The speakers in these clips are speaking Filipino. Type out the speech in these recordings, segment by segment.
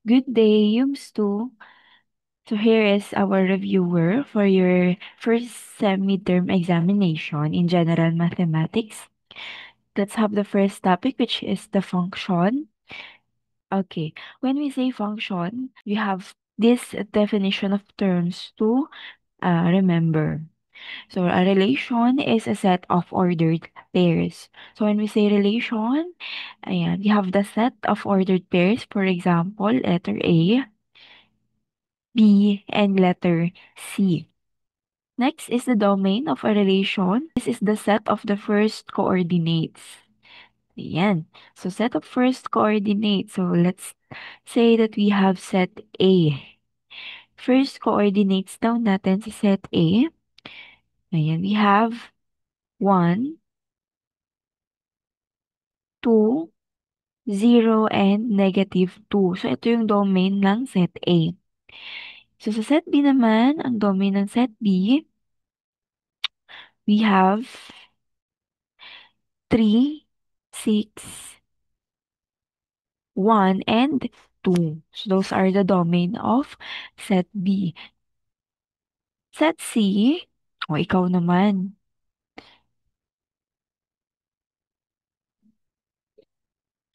Good day, Yums2. So here is our reviewer for your first midterm examination in general mathematics. Let's have the first topic, which is the function. Okay, when we say function, we have this definition of terms to remember. So a relation is a set of ordered pairs. So when we say relation, ayan, we have the set of ordered pairs. For example, letter A, B, and letter C. Next is the domain of a relation. This is the set of the first coordinates. Ayan. So set of first coordinates. So let's say that we have set A. First coordinates daw natin sa set A. Ayan, we have 1, 2, 0, and -2. So ito yung domain ng set A. So sa set B naman, ang domain ng set B, we have 3, 6, 1, and 2. So those are the domain of set B. Set C, o ikaw naman.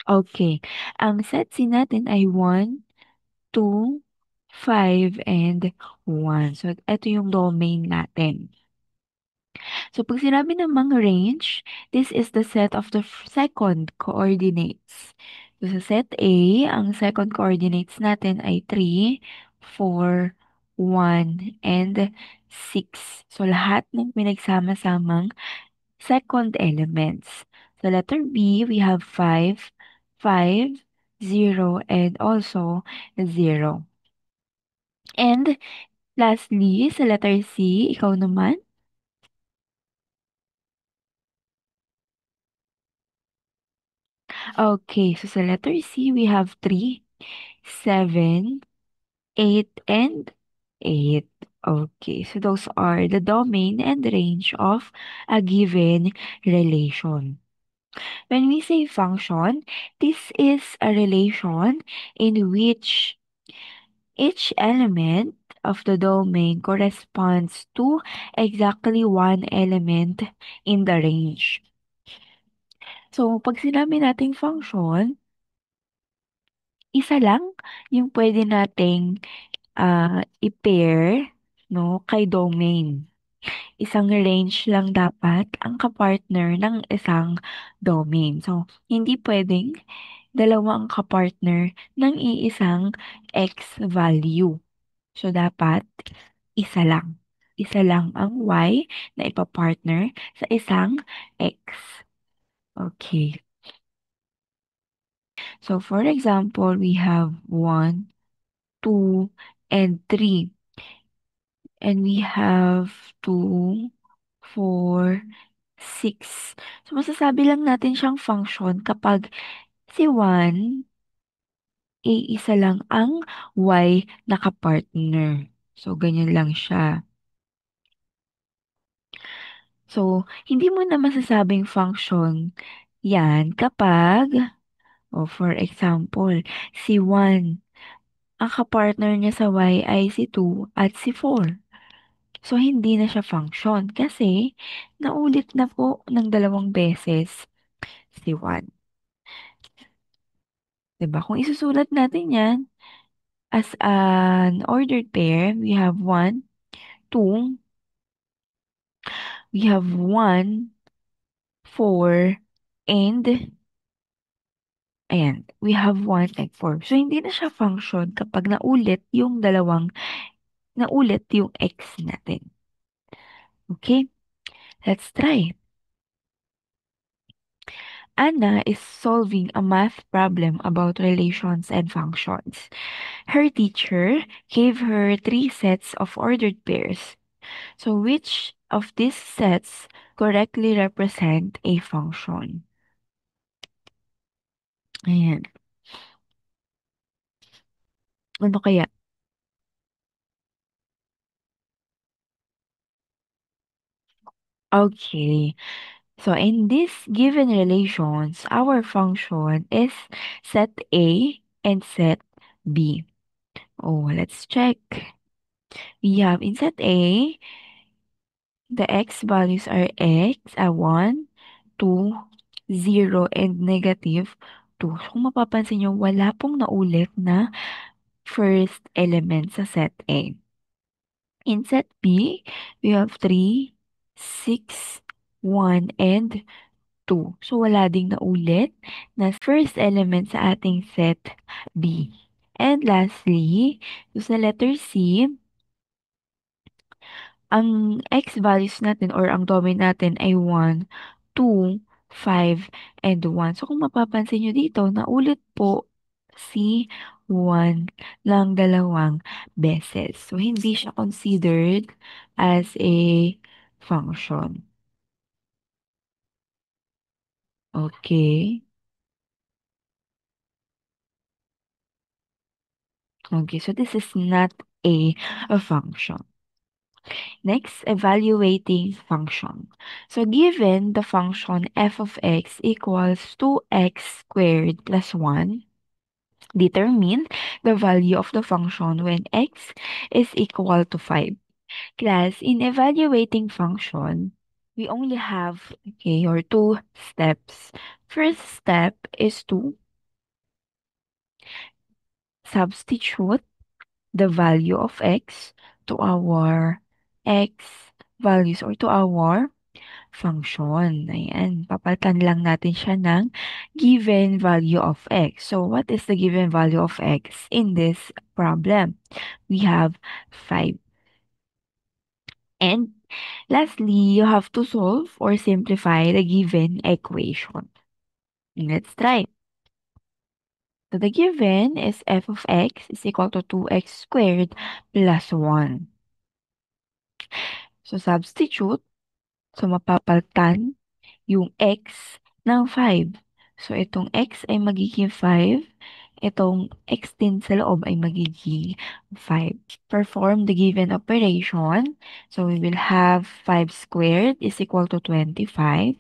Okay. Ang set C natin ay 1, 2, 5, and 1. So ito yung domain natin. So pag sinabi namang range, this is the set of the second coordinates. So sa set A, ang second coordinates natin ay 3, 4, 1, and 6. So lahat ng pinagsama-samang second elements. Sa letter B, we have 5, 5, 0, and also 0. And lastly, sa letter C, ikaw naman. Okay, so sa letter C, we have 3, 7, 8, and 8. Okay, so those are the domain and range of a given relation. When we say function, this is a relation in which each element of the domain corresponds to exactly one element in the range. So, pag sinabi nating function, isa lang yung pwede nating i-pair, no, kay domain. Isang range lang dapat ang kapartner ng isang domain. So, hindi pwedeng dalawa ang kapartner ng iisang x value. So, dapat isa lang. Isa lang ang y na ipapartner sa isang x. Okay. So, for example, we have 1, 2, and 3. And we have 2, 4, 6. So, masasabi lang natin siyang function kapag si 1, isa lang ang y na kapartner. So, ganyan lang siya. So, hindi mo na masasabing function yan kapag, for example, si 1, ang kapartner niya sa y ay si 2 at si 4. So, hindi na siya function kasi naulit na po ng dalawang beses si 1. 'Di ba? Kung isusulat natin 'yan as an ordered pair, we have 1, 2, we have 1, 4, and ayan, we have 1 and 4. So, hindi na siya function kapag naulit yung x natin. Okay? Let's try. Anna is solving a math problem about relations and functions. Her teacher gave her three sets of ordered pairs. So which of these sets correctly represent a function? Ayan. Ano kaya? Okay. So in this given relations, our function is set A and set B. Oh, let's check. We have in set A, the x values are 1, 2, 0, and negative 2. So, kung mapapansin nyo, wala pong naulit na first element sa set A. In set B, we have 3, 6, 1, and 2. So, wala ding naulit na first element sa ating set B. And lastly, sa letter C, ang x values natin or ang domain natin ay 1, 2, 5, and 1. So, kung mapapansin nyo dito, naulit po si 1 ng dalawang beses. So, hindi siya considered as a function. Okay. Okay, so this is not a function. Next, evaluating function. So given the function f of x equals 2x squared plus 1, determine the value of the function when x is equal to 5. Class, in evaluating function, we only have, okay, or two steps. First step is to substitute the value of x to our x values or to our function. Ayan, papalitan lang natin siya ng given value of x. So, what is the given value of x in this problem? We have 5. And lastly, you have to solve or simplify the given equation. Let's try. So, the given is f of x is equal to 2x squared plus 1. So, substitute. So, mapapalitan yung x ng 5. So, itong x ay magiging 5. Itong x din sa loob ay magiging 5. Perform the given operation. So, we will have 5 squared is equal to 25.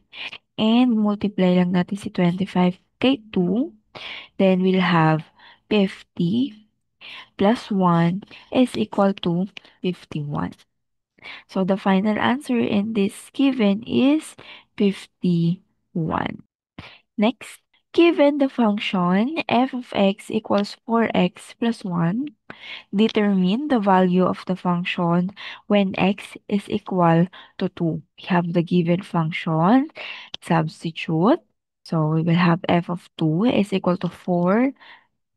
And multiply lang natin si 25 kay 2. Then, we'll have 50 plus 1 is equal to 51. So the final answer in this given is 51. Next, given the function f of x equals 4x plus 1, determine the value of the function when x is equal to 2. We have the given function, substitute. So we will have f of 2 is equal to 4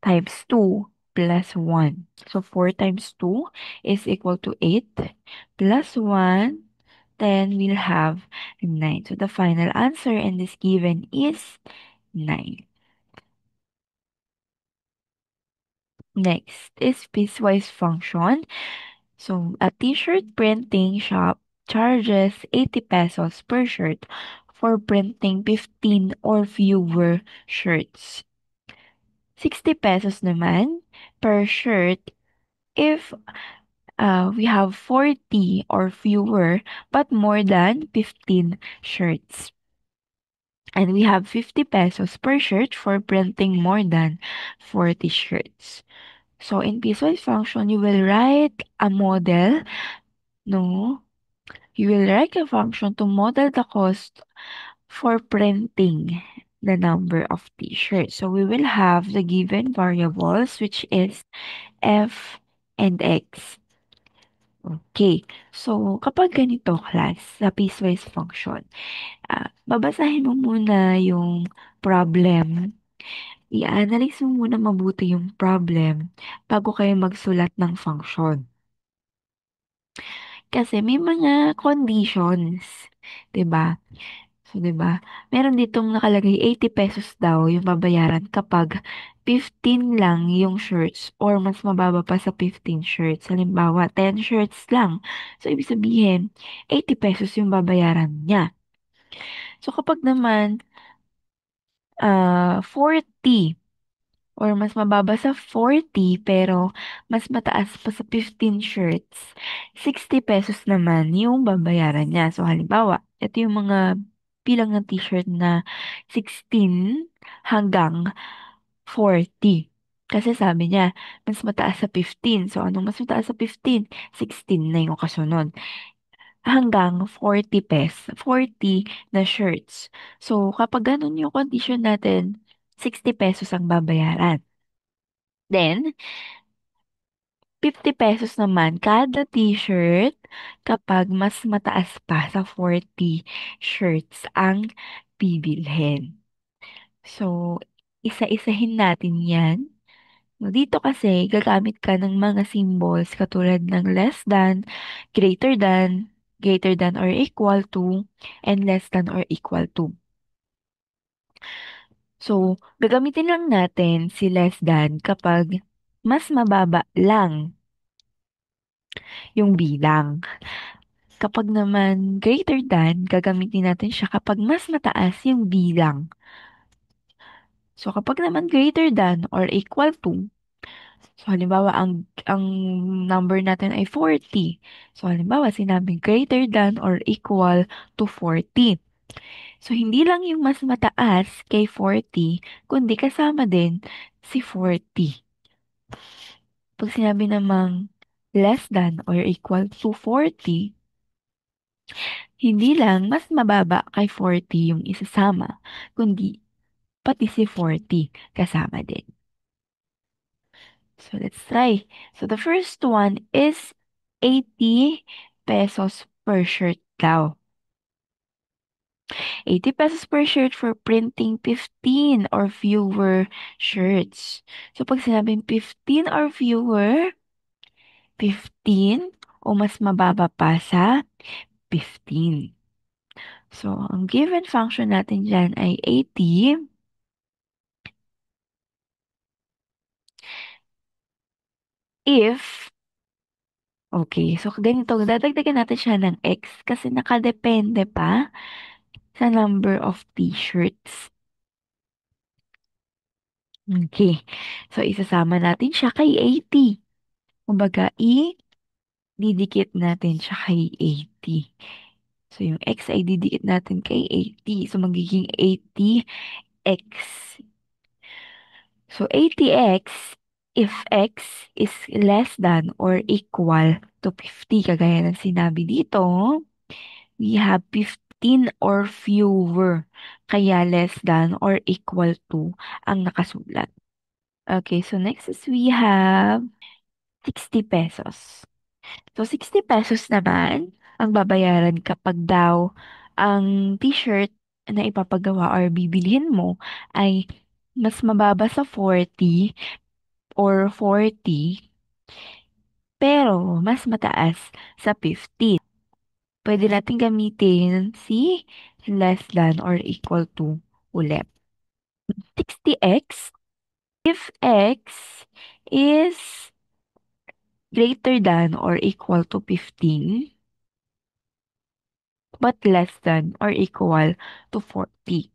times 2 plus 1. So 4 times 2 is equal to 8 plus 1, then we'll have 9. So the final answer in this given is 9. Next is piecewise function. So a t-shirt printing shop charges 80 pesos per shirt for printing 15 or fewer shirts. 60 pesos naman per shirt if we have 40 or fewer but more than 15 shirts. And we have 50 pesos per shirt for printing more than 40 shirts. So in piecewise function, you will write a model. No, you will write a function to model the cost for printing the number of t-shirts. So we will have the given variables, which is f and x. Okay. So, kapag ganito, class, sa piecewise function, babasahin mo muna yung problem. I-analyze mo muna mabuti yung problem bago kayo magsulat ng function. Kasi may mga conditions, 'di ba? So, 'di ba? Meron ditong nakalagay 80 pesos daw yung babayaran kapag 15 lang yung shirts or mas mababa pa sa 15 shirts. Halimbawa, 10 shirts lang. So, ibig sabihin, 80 pesos yung babayaran niya. So, kapag naman 40 or mas mababa sa 40 pero mas mataas pa sa 15 shirts, 60 pesos naman yung babayaran niya. So halimbawa, ito yung mga bilang ng t-shirt na 16 hanggang 40. Kasi sabi niya, mas mataas sa 15. So, anong mas mataas sa 15? 16 na yung kasunod. Hanggang 40 na shirts. So, kapag ganun yung condition natin, 60 pesos ang babayaran. Then, 50 pesos naman kada t-shirt kapag mas mataas pa sa 40 shirts ang bibilhin. So, isa-isahin natin yan. No, dito kasi, gagamit ka ng mga symbols katulad ng less than, greater than, greater than or equal to, and less than or equal to. So, gagamitin lang natin si less than kapag mas mababa lang yung bilang. Kapag naman greater than, gagamitin natin siya kapag mas mataas yung bilang. So, kapag naman greater than or equal to, so halimbawa, ang number natin ay 40. So, halimbawa, sinabing greater than or equal to 40. So, hindi lang yung mas mataas kay 40, kundi kasama din si 40. Pag sinabi namang less than or equal to 40, hindi lang mas mababa kay 40 yung isasama, kundi pati si 40 kasama din. So let's try. So the first one is 80 pesos per shirt daw. 80 pesos per shirt for printing 15 or fewer shirts. So pag sinabing 15 or fewer, 15 o mas mababa pa sa 15. So, ang given function natin dyan ay 80 if, okay, so ganito, dadagdagan natin siya ng x kasi nakadepende pa sa number of t-shirts. Okay, so isasama natin siya kay 80. Kumbaga, didikit natin siya kay 80. So, yung x ay didikit natin kay 80. So, magiging 80x. So, 80x, if x is less than or equal to 50, kagaya ng sinabi dito, we have 15 or fewer, kaya less than or equal to ang nakasulat. Okay, so next is we have 60 pesos. So, 60 pesos naman ang babayaran kapag daw ang t-shirt na ipapagawa or bibilhin mo ay mas mababa sa 40 or 40 pero mas mataas sa 50. Pwede natin gamitin si less than or equal to ulit. 60x if x is greater than or equal to 15 but less than or equal to 40.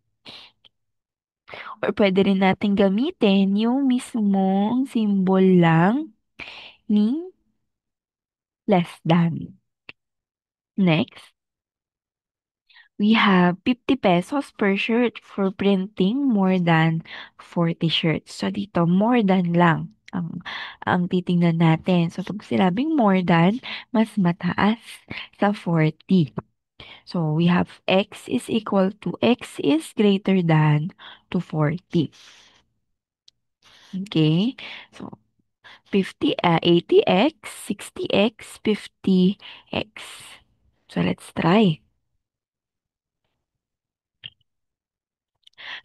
Or pwede rin natin gamitin yung mismong symbol lang ni less than. Next, we have 50 pesos per shirt for printing more than 40 shirts. So dito, more than lang ang titingnan natin. So pag sinabing more than, mas mataas sa 40. So we have x is equal to x is greater than to 40. Okay? So 80x, 60x, 50x. So let's try.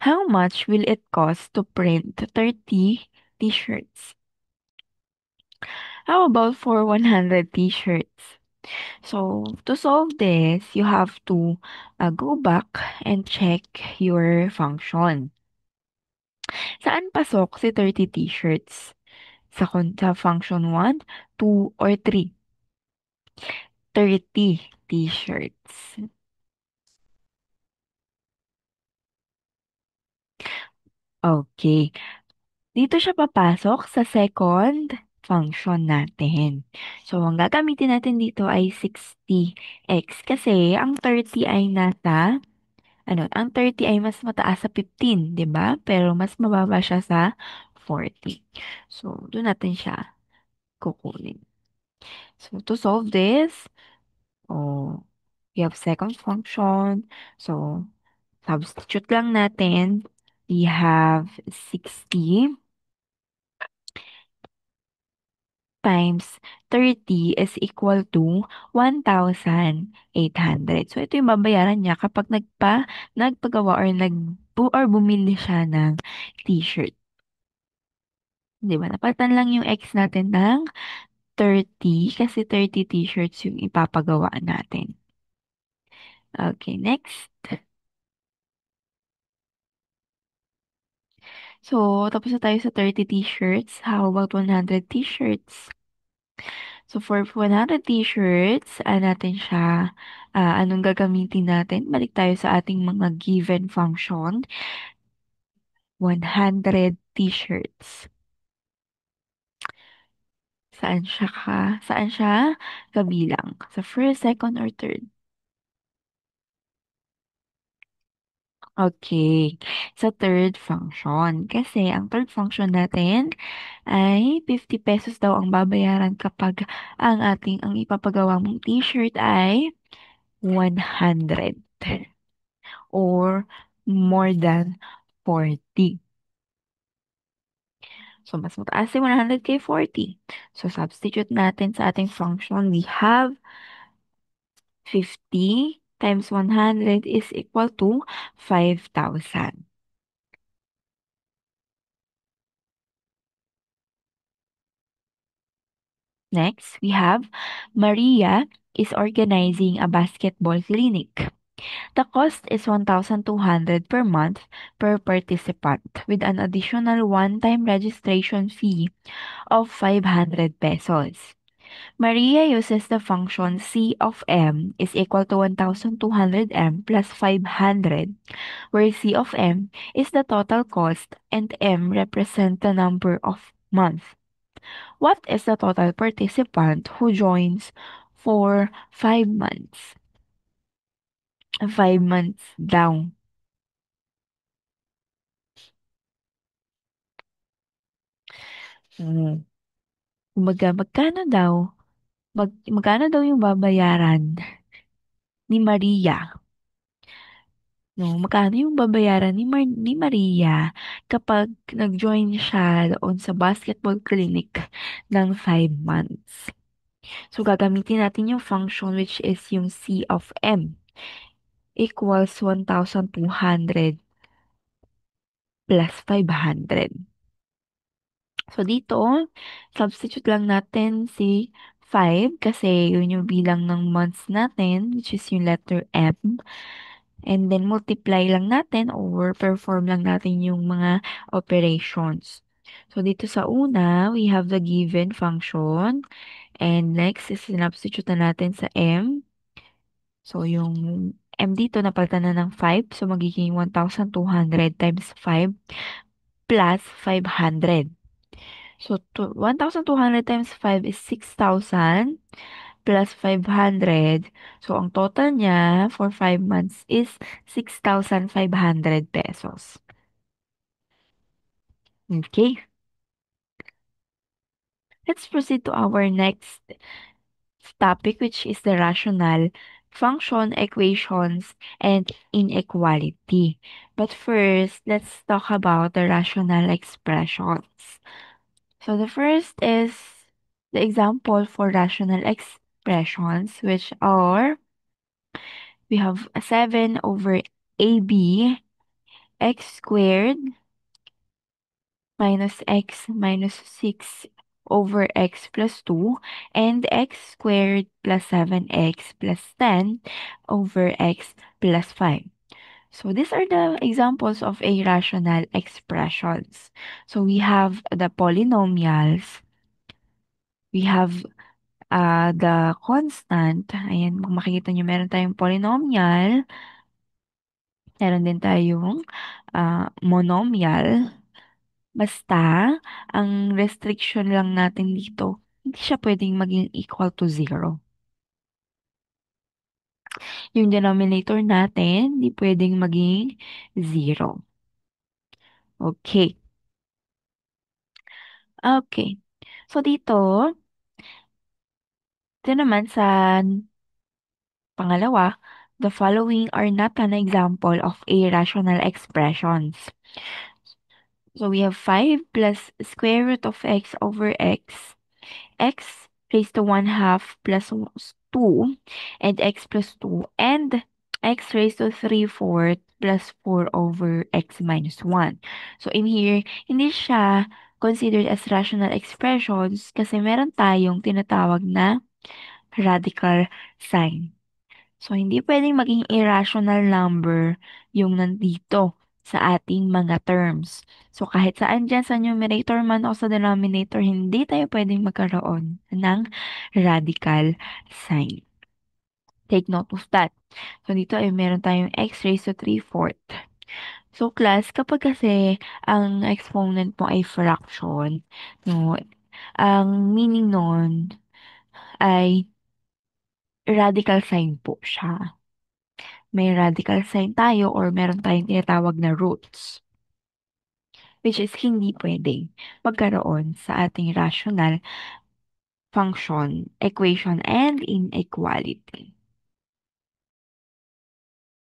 How much will it cost to print 30 t-shirts? How about for 100 t-shirts? So, to solve this, you have to go back and check your function. Saan pasok si 30 t-shirts? Sa function 1, 2, or 3? 30 t-shirts. Okay. Dito siya papasok sa second function natin. So, ang gagamitin natin dito ay 60x kasi ang 30 ay ang 30 ay mas mataas sa 15, 'di ba? Pero mas mababa siya sa 40. So, doon natin siya kukunin. So, to solve this, oh, we have second function. So, substitute lang natin. We have 60 times 30 is equal to 1,800. So, ito yung babayaran niya kapag nagpagawa or bumili siya ng t-shirt. Di ba? Napalitan lang yung X natin ng 30 kasi 30 t-shirts yung ipapagawa natin. Okay, next. So, tapos na tayo sa 30 t-shirts. How about 100 t-shirts? So, for 100 t-shirts, natin siya, anong gagamitin natin? Balik tayo sa ating mga given function. 100 t-shirts. Saan siya kabilang? Sa first, second, or third? Okay. Sa third function. Kasi ang third function natin ay 50 pesos daw ang babayaran kapag ang ipapagawa mong t-shirt ay 100 or more than 40. So, mas mataas yung 100 kay 40. So, substitute natin sa ating function. We have 50 times 100 is equal to 5,000. Next, we have Maria is organizing a basketball clinic. The cost is 1,200 per month per participant with an additional one-time registration fee of 500 pesos. Maria uses the function C of M is equal to 1,200 M plus 500, where C of M is the total cost and M represent the number of months. What is the total participant who joins for 5 months? 5 months daw. Hmm. Kumbaga, magkano daw yung babayaran ni Maria? No, magkano yung babayaran ni Maria kapag nag-join siya doon sa basketball clinic ng 5 months? So, gagamitin natin yung function which is yung C of M equals 1,200 plus 500. So, dito, substitute lang natin si 5 kasi yun yung bilang ng months natin, which is yung letter M. And then, multiply lang natin or perform lang natin yung mga operations. So, dito sa una, we have the given function. And next is substitute na natin sa M. So, yung M dito, napalitan na ng 5. So, magiging 1,200 times 5 plus 500. So, 1,200 times 5 is 6,000 plus 500. So, ang total niya for 5 months is 6,500 pesos. Okay. Let's proceed to our next topic, which is the rational function, equations, and inequality. But first, let's talk about the rational expressions. So the first is the example for rational expressions, which are we have a 7 over AB x squared minus x minus 6 over x plus 2 and x squared plus 7x plus 10 over x plus 5. So these are the examples of irrational expressions. So we have the polynomials, we have the constant. Ayan, kung makikita nyo, meron tayong polynomial, meron din tayong monomial. Basta, ang restriction lang natin dito, hindi siya pwedeng maging equal to 0. Yung denominator natin, hindi pwedeng maging 0. Okay. Okay. So dito naman sa pangalawa, the following are not an example of irrational expressions. So we have 5 plus square root of x over x raised to 1/2 plus 2, and x plus 2, and x raised to 3/4 plus 4 over x minus 1. So in here, hindi siya considered as rational expressions kasi meron tayong tinatawag na radical sign. So, hindi pwedeng maging irrational number yung nandito sa ating mga terms. So, kahit saan dyan sa numerator man o sa denominator, hindi tayo pwedeng magkaroon ng radical sign. Take note of that. So, dito ay meron tayong x raised to 3/4. So, class, kapag kasi ang exponent mo ay fraction, no, ang meaning nun ay radical sign po siya. May radical sign tayo or meron tayong tinatawag na roots, which is hindi pwedeng magkaroon sa ating rational function, equation, and inequality.